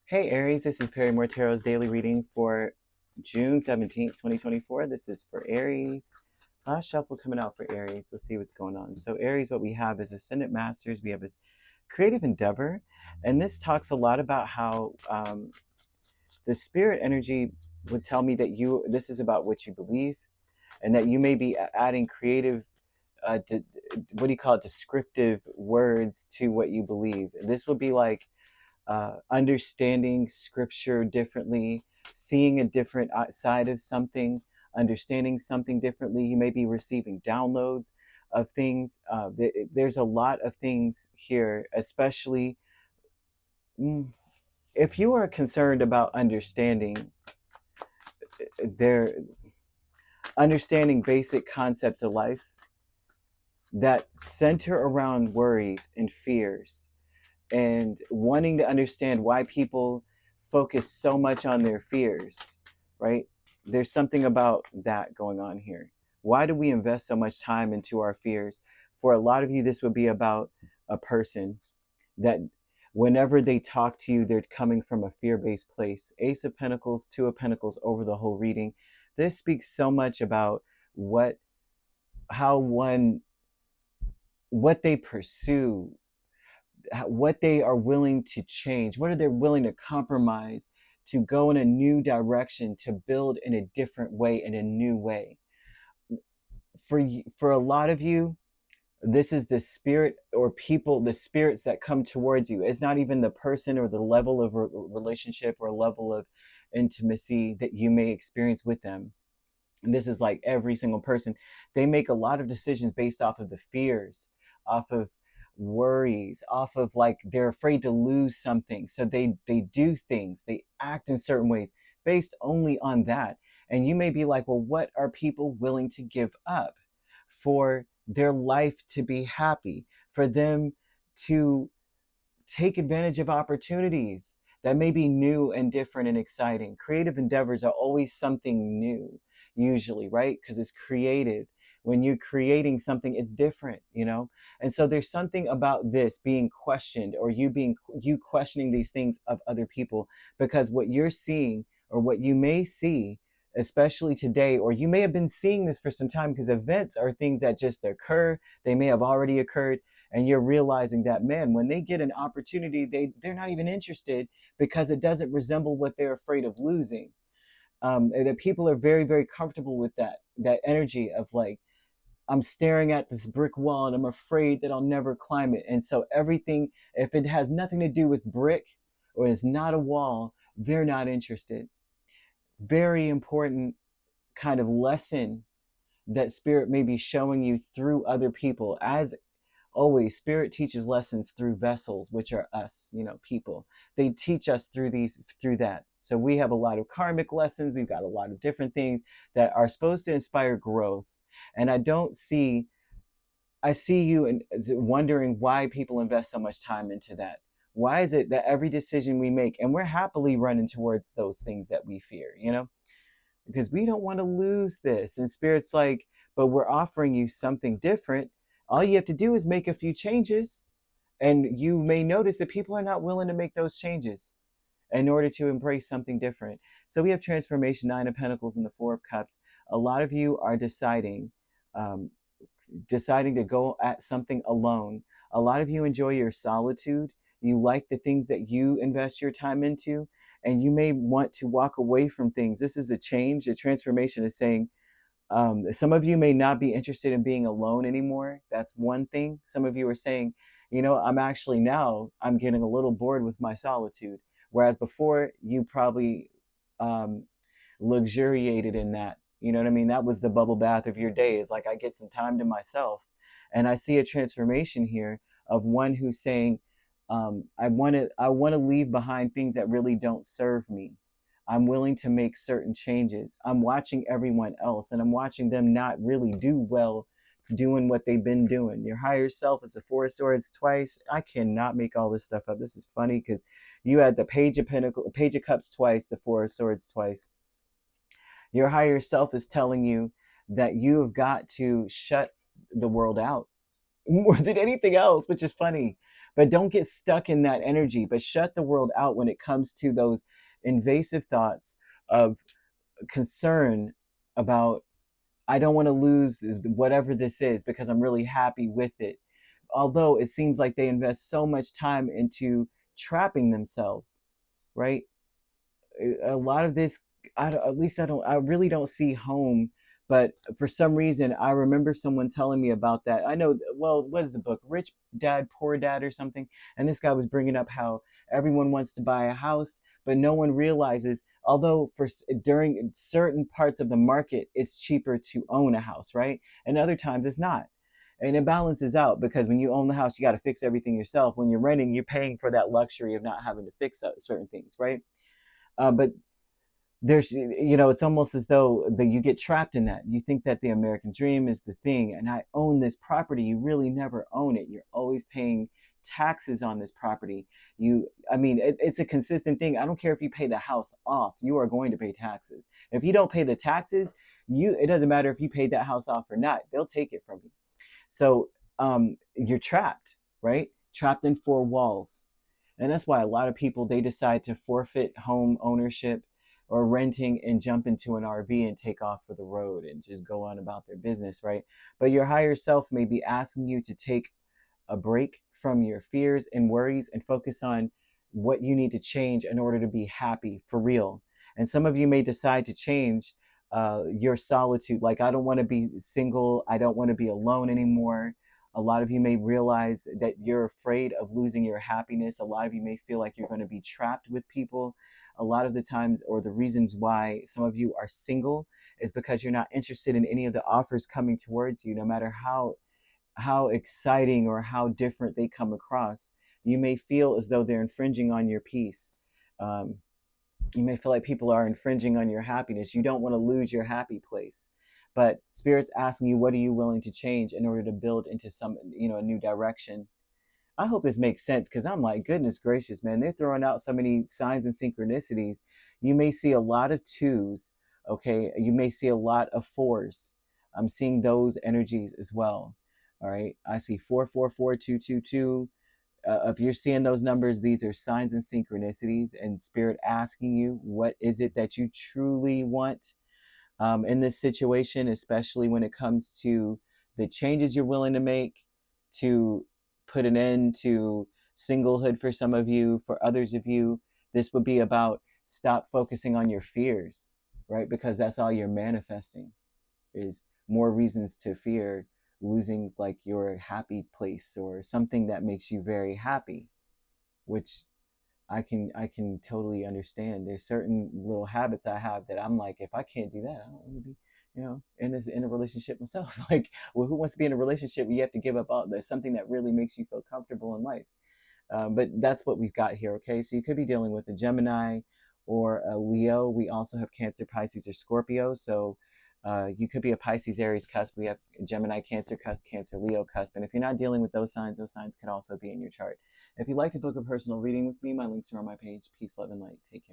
Hey Aries, this is Perrymore Tarot's daily reading for June 17th, 2024. This is for Aries. Last shuffle coming out for Aries. Let's see what's going on. So Aries, what we have is Ascendant Masters. We have a creative endeavor. And this talks a lot about how the spirit energy would tell me that this is about what you believe and that you may be adding creative, what do you call it, descriptive words to what you believe. This would be like understanding scripture differently, seeing a different side of something, understanding something differently. You may be receiving downloads of things. There's a lot of things here, especially if you are concerned about their understanding basic concepts of life that center around worries and fears and wanting to understand why people focus so much on their fears, right? There's something about that going on here. Why do we invest so much time into our fears? For a lot of you, this would be about a person that whenever they talk to you, they're coming from a fear-based place. Ace of Pentacles, Two of Pentacles over the whole reading. This speaks so much about what they pursue, what they are willing to change, what are they willing to compromise to go in a new direction, to build in a different way, in a new way. For a lot of you, this is the spirit or people, the spirits that come towards you. It's not even the person or the level of relationship or level of intimacy that you may experience with them. And this is like every single person. They make a lot of decisions based off of the fears, off of worries, off of like they're afraid to lose something. So they do things, they act in certain ways based only on that. And you may be like, well, what are people willing to give up for their life to be happy, for them to take advantage of opportunities that may be new and different and exciting? Creative endeavors are always something new, usually, right? Because it's creative. When you're creating something, it's different, you know? And so there's something about this being questioned, or you questioning these things of other people, because what you're seeing or what you may see, especially today, or you may have been seeing this for some time, because events are things that just occur. They may have already occurred, and you're realizing that, man, when they get an opportunity, they're not even interested because it doesn't resemble what they're afraid of losing. And that people are very, very comfortable with that energy of like, I'm staring at this brick wall and I'm afraid that I'll never climb it. And so everything, if it has nothing to do with brick or is not a wall, they're not interested. Very important kind of lesson that spirit may be showing you through other people. As always, spirit teaches lessons through vessels, which are us, people. They teach us through that. So we have a lot of karmic lessons. We've got a lot of different things that are supposed to inspire growth. And I see you and wondering why people invest so much time into that. Why is it that every decision we make, and we're happily running towards those things that we fear, because we don't want to lose this. And spirit's like, but we're offering you something different. All you have to do is make a few changes, and you may notice that people are not willing to make those changes in order to embrace something different. So we have transformation, Nine of Pentacles and the Four of Cups. A lot of you are deciding to go at something alone. A lot of you enjoy your solitude. You like the things that you invest your time into, and you may want to walk away from things. This is a change. A transformation is saying, some of you may not be interested in being alone anymore. That's one thing. Some of you are saying, I'm getting a little bored with my solitude. Whereas before, you probably luxuriated in that. You know what I mean? That was the bubble bath of your day. Is like, I get some time to myself. And I see a transformation here of one who's saying, I want to leave behind things that really don't serve me. I'm willing to make certain changes. I'm watching everyone else, and I'm watching them not really do well doing what they've been doing. Your higher self is the Four of Swords twice. I cannot make all this stuff up. This is funny because you had the Page of Cups twice, the Four of Swords twice. Your higher self is telling you that you have got to shut the world out more than anything else, which is funny. But don't get stuck in that energy, but shut the world out when it comes to those invasive thoughts of concern about, I don't want to lose whatever this is because I'm really happy with it. Although it seems like they invest so much time into trapping themselves, right? A lot of this, at least I really don't see home. But for some reason, I remember someone telling me about that. I know, well, what is the book, Rich Dad Poor Dad or something? And this guy was bringing up how everyone wants to buy a house, but no one realizes, although during certain parts of the market it's cheaper to own a house, right, and other times it's not. And it balances out, because when you own the house you got to fix everything yourself. When you're renting, you're paying for that luxury of not having to fix certain things, right? But there's, it's almost as though that you get trapped in that. You think that the American dream is the thing, and I own this property. You really never own it. You're always paying taxes on this property. It's a consistent thing. I don't care if you pay the house off, you are going to pay taxes. If you don't pay the taxes, it doesn't matter if you paid that house off or not, they'll take it from you. So you're trapped, right? Trapped in four walls. And that's why a lot of people, they decide to forfeit home ownership or renting and jump into an RV and take off for the road and just go on about their business, right? But your higher self may be asking you to take a break from your fears and worries and focus on what you need to change in order to be happy for real. And some of you may decide to change your solitude. Like, I don't want to be single. I don't want to be alone anymore. A lot of you may realize that you're afraid of losing your happiness. A lot of you may feel like you're going to be trapped with people. A lot of the times, or the reasons why some of you are single, is because you're not interested in any of the offers coming towards you, no matter how exciting or how different they come across. You may feel as though they're infringing on your peace. You may feel like people are infringing on your happiness. You don't want to lose your happy place. But Spirit's asking you, what are you willing to change in order to build into a new direction? I hope this makes sense, because I'm like, goodness gracious, man, they're throwing out so many signs and synchronicities. You may see a lot of twos, okay? You may see a lot of fours. I'm seeing those energies as well. All right. I see 444222. If you're seeing those numbers, these are signs and synchronicities, and Spirit asking you, what is it that you truly want in this situation, especially when it comes to the changes you're willing to make to put an end to singlehood for some of you. For others of you, this would be about stop focusing on your fears, right? Because that's all you're manifesting, is more reasons to fear losing like your happy place or something that makes you very happy, which I can totally understand. There's certain little habits I have that I'm like, if I can't do that, I don't want to be, in a relationship myself. Like, well, who wants to be in a relationship where you have to give up all? There's something that really makes you feel comfortable in life. But that's what we've got here. Okay, so you could be dealing with a Gemini or a Leo. We also have Cancer, Pisces, or Scorpio. So you could be a Pisces, Aries cusp. We have Gemini, Cancer cusp, Cancer, Leo cusp. And if you're not dealing with those signs could also be in your chart. If you'd like to book a personal reading with me, my links are on my page. Peace, love, and light. Take care.